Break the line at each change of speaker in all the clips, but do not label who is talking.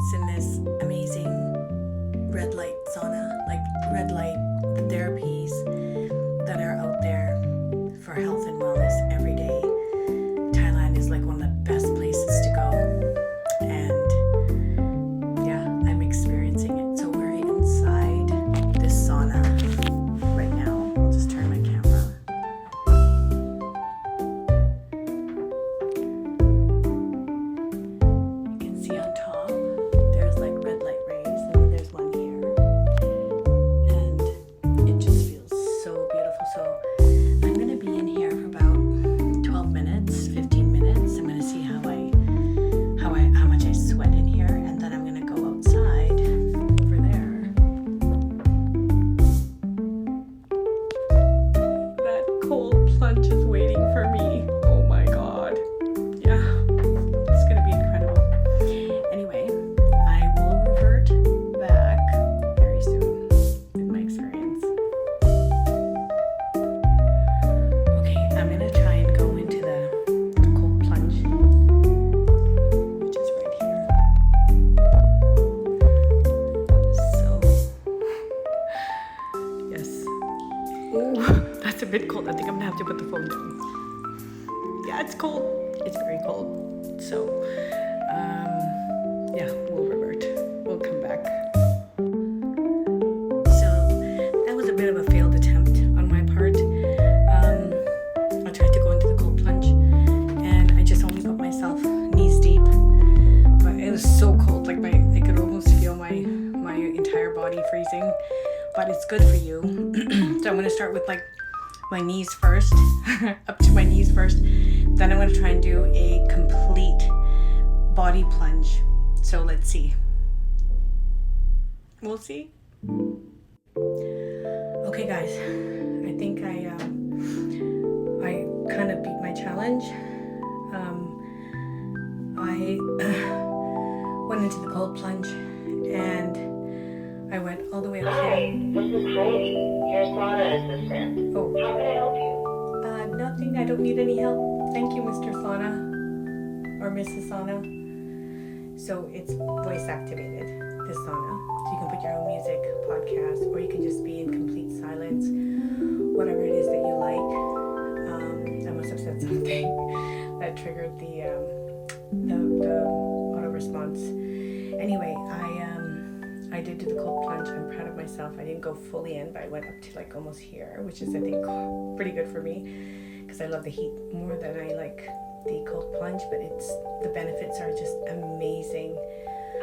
experience in this amazing red light sauna, like red light therapies that are out there for health and wellness every day. Thailand is like one of the best places to go, and yeah, I'm experiencing it. So we're inside this sauna right now. I'll just turn my camera. You can see on top there's like red light rays, and there's one here, and it just feels so beautiful. So I'm gonna be in here for about 12 minutes, 15 minutes. I'm gonna see how much I sweat in here, and then I'm gonna go outside over there. That cold plunge is waiting for me. Oh my god. Yeah, it's gonna be incredible. Anyway, I will revert back very soon with my experience. Okay, I'm gonna try and go into the cold plunge, which is right here. So, yes. Oh, that's a bit cold. I think I'm gonna have to put the phone down. Yeah, it's cold. It's very cold. So, yeah, we'll revert. We'll come back. So, that was a bit of a failed attempt on my part. I tried to go into the cold plunge, and I just only put myself knees deep. But it was so cold, like I could almost feel my entire body freezing. But it's good for you. So I'm gonna start with like my knees first, up to my knees first. Then I'm gonna try and do a complete body plunge. So let's see. We'll see. Okay, guys. I think I kind of beat my challenge. I went into the cold plunge, and I went all the way up
Hi,
here.
this is Heidi, your sauna assistant.
Oh,
How can I help you?
nothing. I don't need any help. Thank you, Mr. Sauna or Mrs. Sauna. So it's voice activated, this sauna. So you can put your own music, podcast, or you can just be in complete silence, whatever it is that you like. I must have said something that triggered the auto response. Anyway, I did do the cold plunge. I'm proud of myself. I didn't go fully in, but I went up to like almost here, which is I think pretty good for me, because I love the heat more than I like the cold plunge. But the benefits are just amazing.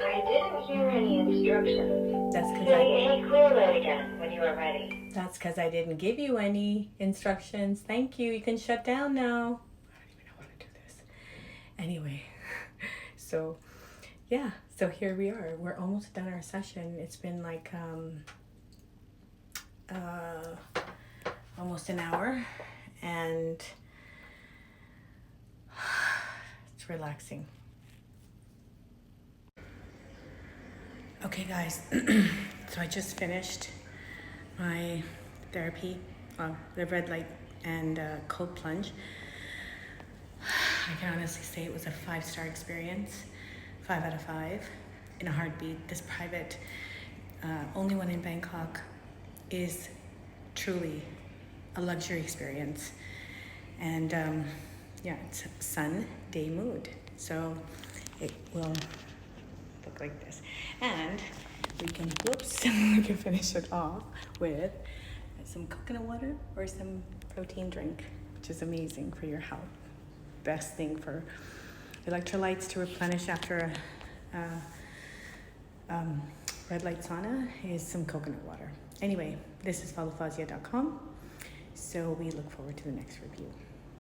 I didn't hear any instructions.
That's because
Say, clear that again when you are ready.
That's because I didn't give you any instructions. Thank you. You can shut down now. I don't even know how to do this. Anyway, so yeah, so here we are. We're almost done our session. It's been like almost an hour, and it's relaxing. Okay, guys, so I just finished my therapy, the red light and cold plunge. I can honestly say it was a 5-star experience, 5 out of 5, in a heartbeat. This private, only one in Bangkok, is truly a luxury experience. And yeah, it's sun, day mood. So it will look like this. And we can, we can finish it off with some coconut water or some protein drink, which is amazing for your health. Best thing for electrolytes to replenish after a red light sauna is some coconut water. Anyway, this is FauZia.com. So we look forward to the next review.